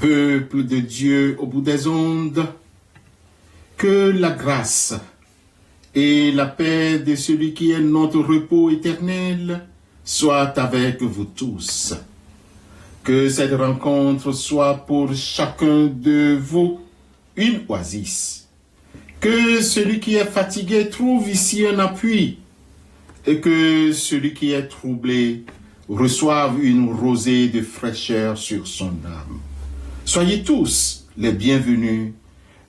Peuple de Dieu au bout des ondes, que la grâce et la paix de celui qui est notre repos éternel soient avec vous tous. Que cette rencontre soit pour chacun de vous une oasis. Que celui qui est fatigué trouve ici un appui et que celui qui est troublé reçoive une rosée de fraîcheur sur son âme. Soyez tous les bienvenus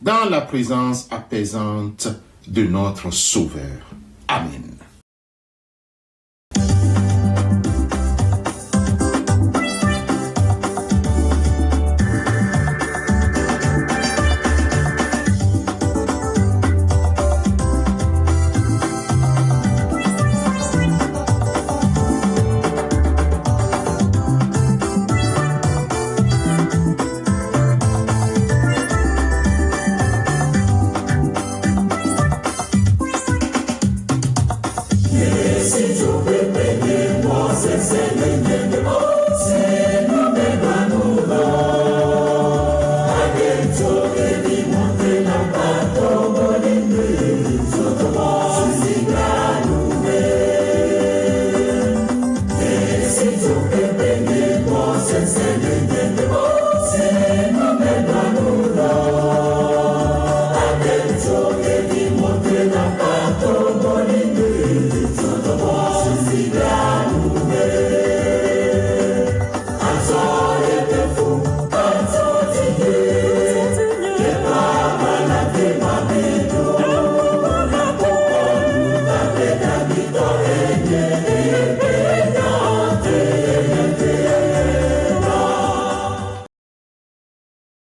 dans la présence apaisante de notre Sauveur. Amen.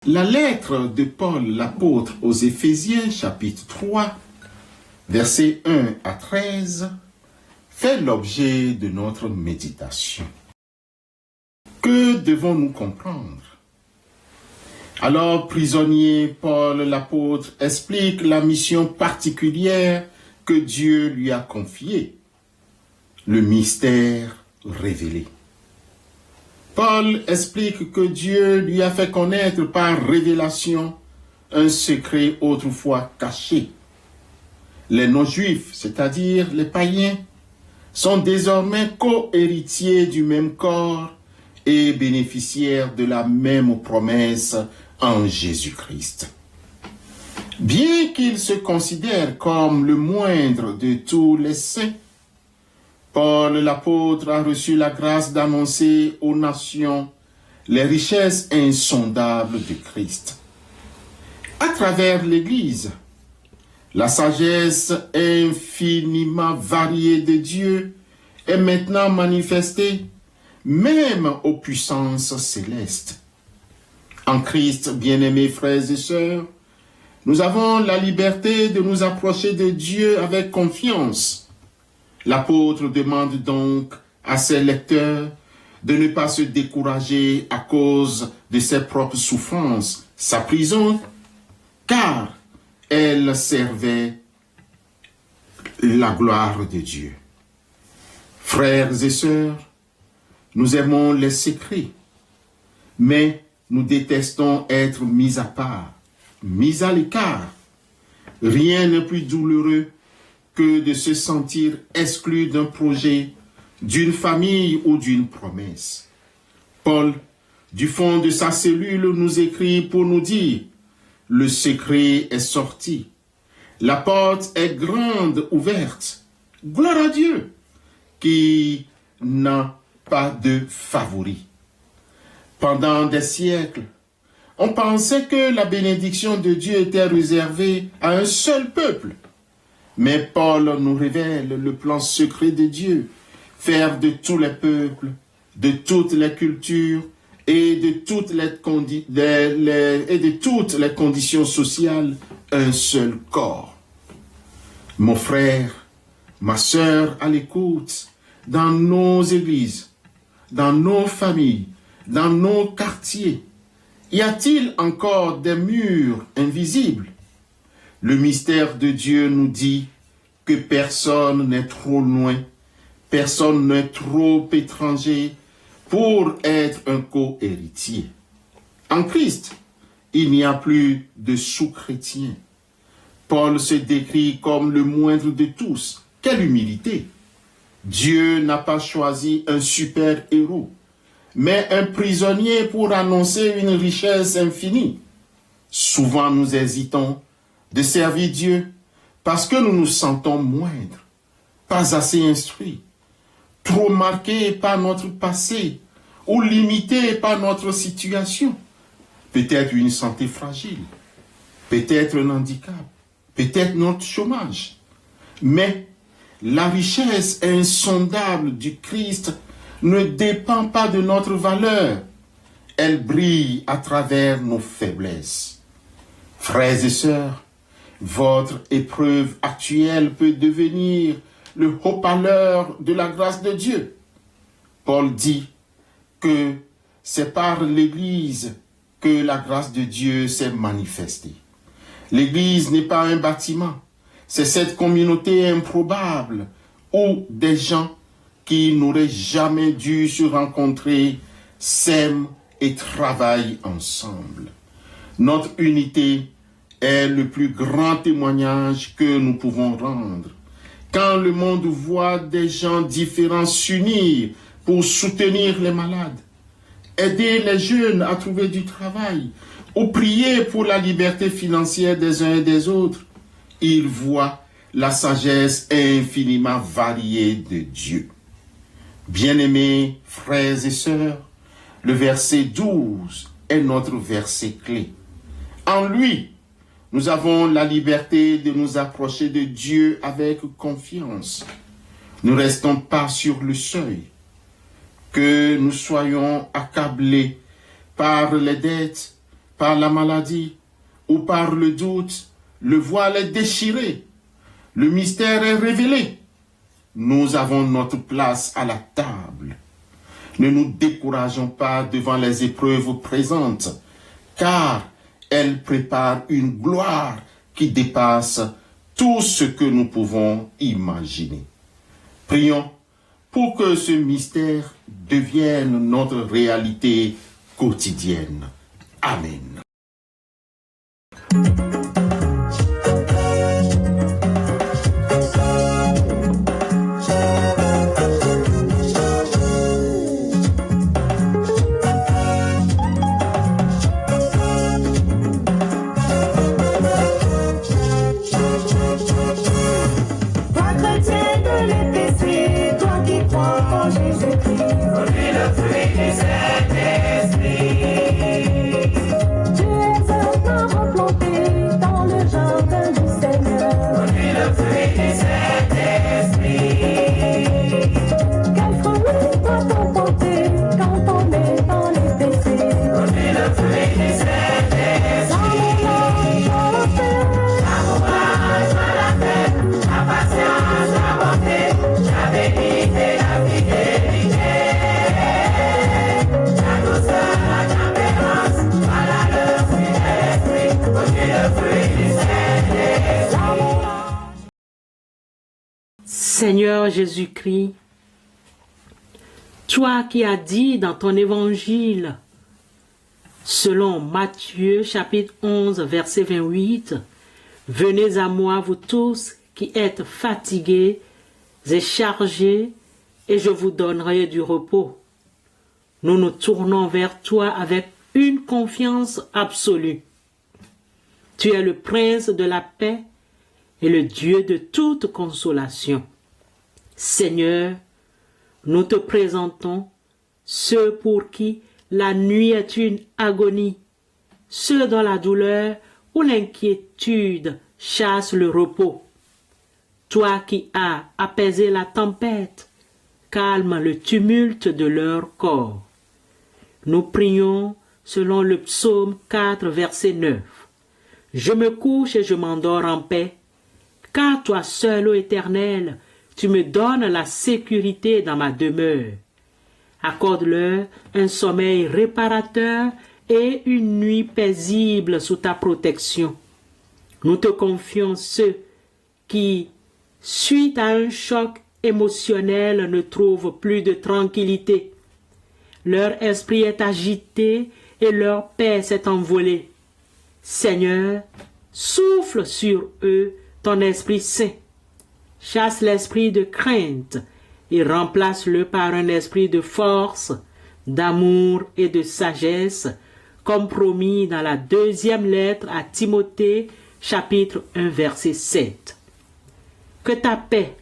La lettre de Paul l'apôtre aux Éphésiens, chapitre 3, versets 1 à 13, fait l'objet de notre méditation. Que devons-nous comprendre? Alors, prisonnier, Paul l'apôtre explique la mission particulière que Dieu lui a confiée, le mystère révélé. Paul explique que Dieu lui a fait connaître par révélation un secret autrefois caché. Les non-juifs, c'est-à-dire les païens, sont désormais co-héritiers du même corps et bénéficiaires de la même promesse en Jésus-Christ. Bien qu'ils se considèrent comme le moindre de tous les saints, Paul l'apôtre a reçu la grâce d'annoncer aux nations les richesses insondables de Christ. À travers l'Église, La sagesse infiniment variée de Dieu est maintenant manifestée même aux puissances célestes. En Christ, bien-aimés frères et sœurs, nous avons la liberté de nous approcher de Dieu avec confiance. L'apôtre demande donc à ses lecteurs de ne pas se décourager à cause de ses propres souffrances, sa prison, car elle servait la gloire de Dieu. Frères et sœurs, nous aimons les secrets, mais nous détestons être mis à part, mis à l'écart. Rien n'est plus douloureux que de se sentir exclu d'un projet, d'une famille ou d'une promesse. Paul, du fond de sa cellule, nous écrit pour nous dire « Le secret est sorti, la porte est grande ouverte. Gloire à Dieu qui n'a pas de favori. » Pendant des siècles, on pensait que la bénédiction de Dieu était réservée à un seul peuple. Mais Paul nous révèle le plan secret de Dieu, faire de tous les peuples, de toutes les cultures et de toutes les conditions sociales un seul corps. Mon frère, ma sœur à l'écoute, dans nos églises, dans nos familles, dans nos quartiers, y a-t-il encore des murs invisibles? Le mystère de Dieu nous dit que personne n'est trop loin, personne n'est trop étranger pour être un co-héritier. En Christ, il n'y a plus de sous-chrétiens. Paul se décrit comme le moindre de tous. Quelle humilité! Dieu n'a pas choisi un super-héros, mais un prisonnier pour annoncer une richesse infinie. Souvent nous hésitons de servir Dieu parce que nous nous sentons moindres, pas assez instruits, trop marqués par notre passé ou limités par notre situation. Peut-être une santé fragile, peut-être un handicap, peut-être notre chômage. Mais la richesse insondable du Christ ne dépend pas de notre valeur. Elle brille à travers nos faiblesses. Frères et sœurs, votre épreuve actuelle peut devenir le haut-parleur de la grâce de Dieu. Paul dit que c'est par l'Église que la grâce de Dieu s'est manifestée. L'Église n'est pas un bâtiment, c'est cette communauté improbable où des gens qui n'auraient jamais dû se rencontrer s'aiment et travaillent ensemble. Notre unité est le plus grand témoignage que nous pouvons rendre. Quand le monde voit des gens différents s'unir pour soutenir les malades, aider les jeunes à trouver du travail ou prier pour la liberté financière des uns et des autres, ils voient la sagesse infiniment variée de Dieu. Bien-aimés frères et sœurs, le verset 12 est notre verset clé. En lui, nous avons la liberté de nous approcher de Dieu avec confiance. Ne restons pas sur le seuil. Que nous soyons accablés par les dettes, par la maladie ou par le doute, le voile est déchiré. Le mystère est révélé. Nous avons notre place à la table. Ne nous décourageons pas devant les épreuves présentes, car elles préparent une gloire qui dépasse tout ce que nous pouvons imaginer. Prions pour que ce mystère devienne notre réalité quotidienne. Amen. Saint-Esprit, tu es un arbre planté Seigneur Jésus-Christ, toi qui as dit dans ton évangile, selon Matthieu chapitre 11 verset 28, « Venez à moi vous tous qui êtes fatigués et chargés, et je vous donnerai du repos. » Nous nous tournons vers toi avec une confiance absolue. Tu es le prince de la paix et le Dieu de toute consolation. Seigneur, nous te présentons ceux pour qui la nuit est une agonie, ceux dont la douleur ou l'inquiétude chasse le repos. Toi qui as apaisé la tempête, calme le tumulte de leur corps. Nous prions selon le psaume 4, verset 9. « Je me couche et je m'endors en paix, car toi seul, ô Éternel, tu me donnes la sécurité dans ma demeure. Accorde-leur un sommeil réparateur et une nuit paisible sous ta protection. Nous te confions ceux qui, suite à un choc émotionnel, ne trouvent plus de tranquillité. Leur esprit est agité et leur paix s'est envolée. Seigneur, souffle sur eux ton Esprit Saint. Chasse l'esprit de crainte et remplace-le par un esprit de force, d'amour et de sagesse, comme promis dans la 2e lettre à Timothée, chapitre 1, verset 7. Que ta paix,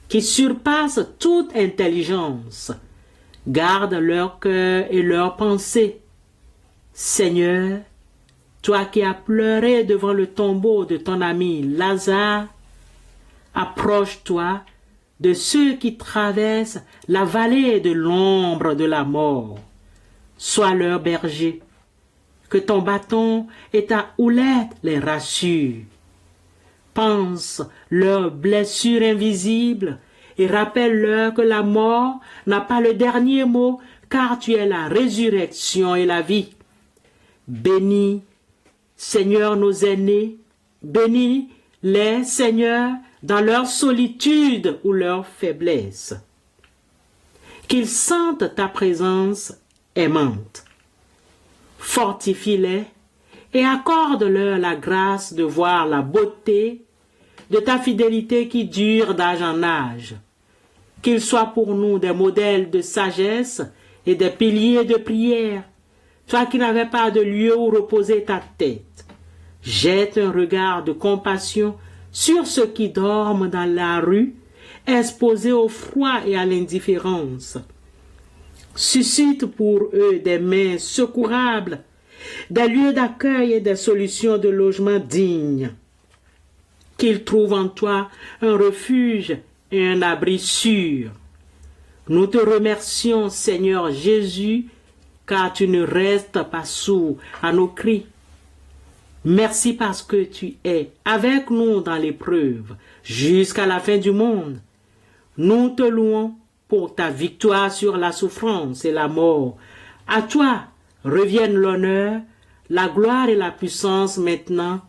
qui surpasse toute intelligence, garde leur cœur et leurs pensées. Seigneur, toi qui as pleuré devant le tombeau de ton ami Lazare, approche-toi de ceux qui traversent la vallée de l'ombre de la mort. Sois leur berger, que ton bâton et ta houlette les rassurent. Pense leurs blessures invisibles et rappelle-leur que la mort n'a pas le dernier mot, car tu es la résurrection et la vie. Bénis, Seigneur, nos aînés, bénis-les, Seigneur, dans leur solitude ou leur faiblesse. Qu'ils sentent ta présence aimante. Fortifie-les et accorde-leur la grâce de voir la beauté de ta fidélité qui dure d'âge en âge. Qu'ils soient pour nous des modèles de sagesse et des piliers de prière, toi qui n'avais pas de lieu où reposer ta tête. Jette un regard de compassion sur ceux qui dorment dans la rue, exposés au froid et à l'indifférence. Suscite pour eux des mains secourables, des lieux d'accueil et des solutions de logement dignes. Qu'ils trouvent en toi un refuge et un abri sûr. Nous te remercions, Seigneur Jésus, car tu ne restes pas sourd à nos cris. Merci parce que tu es avec nous dans l'épreuve, jusqu'à la fin du monde. Nous te louons pour ta victoire sur la souffrance et la mort. À toi reviennent l'honneur, la gloire et la puissance maintenant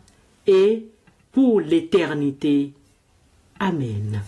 et pour l'éternité. Amen.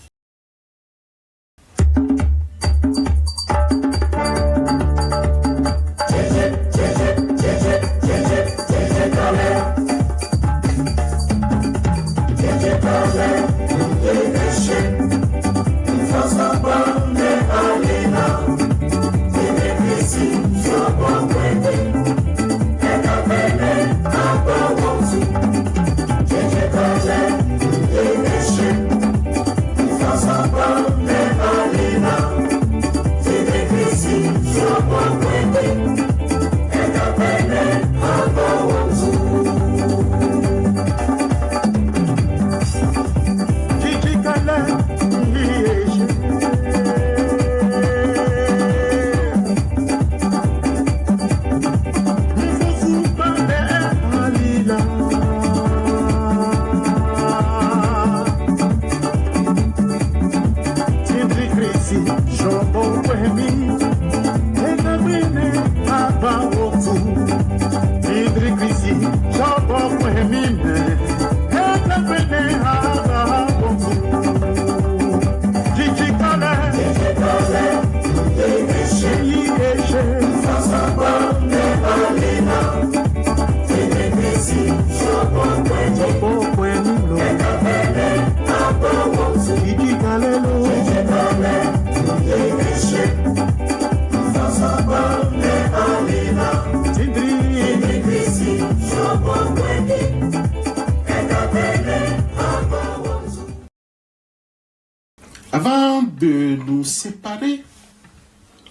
Avant de nous séparer,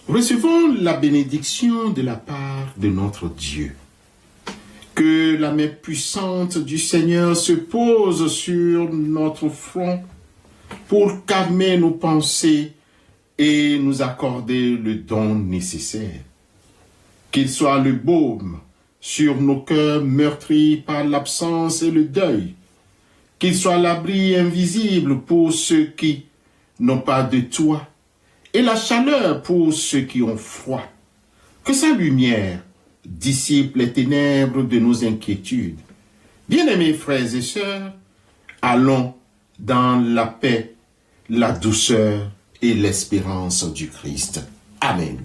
recevons la bénédiction de la part de notre Dieu. Que la main puissante du Seigneur se pose sur notre front pour calmer nos pensées et nous accorder le don nécessaire. Qu'il soit le baume sur nos cœurs meurtris par l'absence et le deuil. Qu'il soit l'abri invisible pour ceux qui n'ont pas de toit et la chaleur pour ceux qui ont froid. Que sa lumière dissipe les ténèbres de nos inquiétudes. Bien-aimés frères et sœurs, allons dans la paix, la douceur et l'espérance du Christ. Amen.